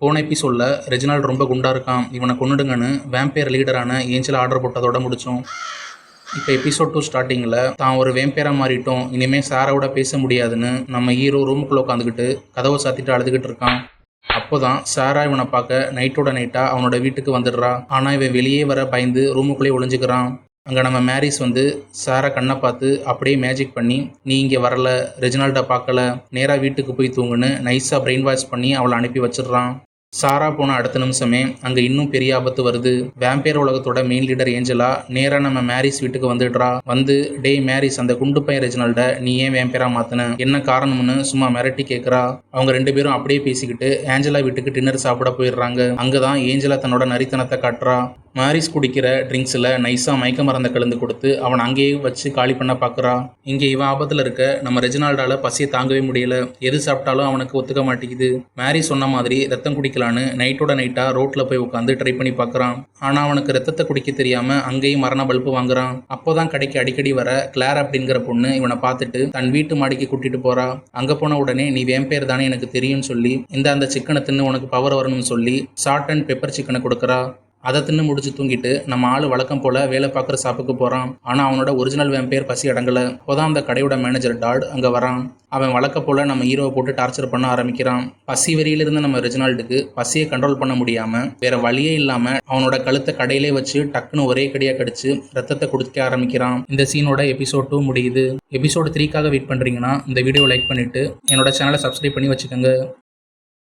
போன எபிசோடில் ரெஜினால்ட் ரொம்ப குண்டா இருக்கான், இவனை கொன்னுடுங்கன்னு வேம்பையர் லீடரான ஏஞ்சல் ஆர்டர் போட்டதோட முடித்தோம். இப்போ எபிசோட் 2 ஸ்டார்டிங்கில் தான் ஒரு வேம்பையராக மாறிட்டோம், இனிமேல் சாராவோட பேச முடியாதுன்னு நம்ம ஹீரோ ரூமுக்குள்ளே உட்காந்துக்கிட்டு கதவை சாத்திட்டு அழுதுகிட்டு இருக்கான். அப்போ தான் சாரா இவனை பார்க்க நைட்டோட நைட்டாக அவனோட வீட்டுக்கு வந்துடுறா. ஆனால் இவன் வெளியே வர பயந்து ரூமுக்குள்ளேயே ஒளிஞ்சுக்கிறான். அங்கே நம்ம மேரிஸ் வந்து சாரா கண்ணை பார்த்து அப்படியே மேஜிக் பண்ணி, நீ இங்கே வரல, ரெஜினால்டை பார்க்கல, நேராக வீட்டுக்கு போய் தூங்குன்னு நைஸாக பிரெயின் வாஷ் பண்ணி அவளை அனுப்பி வச்சிடுறான். சாரா போன அடுத்த நிமிஷமே அங்கே இன்னும் பெரிய ஆபத்து வருது. வேம்பையர் உலகத்தோட மெயின் லீடர் ஏஞ்சலா நேராக நம்ம மேரிஸ் வீட்டுக்கு வந்துடுறா. வந்து, டே மேரிஸ், அந்த குண்டு பையன் ரெஜினால்ட நீ ஏன் வேம்பையரா மாத்தின, என்ன காரணம்னு சும்மா மிரட்டி கேட்குறா. அவங்க 2 பேரும் அப்படியே பேசிக்கிட்டு ஏஞ்சலா வீட்டுக்கு டின்னர் சாப்பிட போயிடுறாங்க. அங்கதான் ஏஞ்சலா தன்னோட நரித்தனத்தை காட்டுறா. மேரிஸ் குடிக்கிற ட்ரிங்க்ஸில் நைஸாக மயக்க மருந்தை கலந்து கொடுத்து அவன் அங்கேயே வச்சு காலி பண்ண பார்க்குறா. இங்கே இவன் ஆபத்தில் இருக்க நம்ம ரெஜினால்டால பசியை தாங்கவே முடியல. எது சாப்பிட்டாலும் அவனுக்கு ஒத்துக்க மாட்டேங்குது. மேரி சொன்ன மாதிரி ரத்தம் குடிக்கலான்னு நைட்டோட நைட்டாக ரோட்டில் போய் உட்காந்து ட்ரை பண்ணி பார்க்குறான். ஆனால் அவனுக்கு ரத்தத்தை குடிக்க தெரியாமல் அங்கேயும் மரண பல்பு வாங்குறான். அப்போதான் கடைக்கு அடிக்கடி வர கிளார் அப்படிங்கிற பொண்ணு இவனை பார்த்துட்டு தன் வீட்டு மாடிக்கு கூட்டிட்டு போறா. அங்கே போன உடனே, நீ வேம்பையர் தானே எனக்கு தெரியும்னு சொல்லி, அந்த சிக்கனை தின்னு உனக்கு பவர் வரணும்னு சொல்லி சால்ட் அண்ட் பெப்பர் சிக்கனை கொடுக்குறா. அதை தின்னு முடிச்சு தூங்கிட்டு நம்ம ஆள் வழக்கம் போல வேலை பார்க்குற ஷாப்புக்கு போகிறான். ஆனால் அவனோட ஒரிஜினல் வேம்பையர் பசி அடங்கலை. அப்போதான் அந்த கடையோட மேனேஜர் டாட் அங்கே வரான். அவன் வழக்கம் போல் நம்ம ஹீரோவை போட்டு டார்ச்சர் பண்ண ஆரம்பிக்கிறான். பசி வெறியிலிருந்து நம்ம ரெஜினால்டுக்கு பசியை கண்ட்ரோல் பண்ண முடியாமல் வேற வழியே இல்லாமல் அவனோட கழுத்தை கடையிலே வச்சு டக்குன்னு ஒரே கடியாக கடிச்சு ரத்தத்தை குடிக்க ஆரம்பிக்கிறான். இந்த சீனோட எபிசோட் 2 முடியுது. எபிசோட் 3க்காக வெயிட் பண்ணுறீங்கன்னா இந்த வீடியோ லைக் பண்ணிவிட்டு என்னோட சேனலை சப்ஸ்கிரைப் பண்ணி வச்சுக்கோங்க.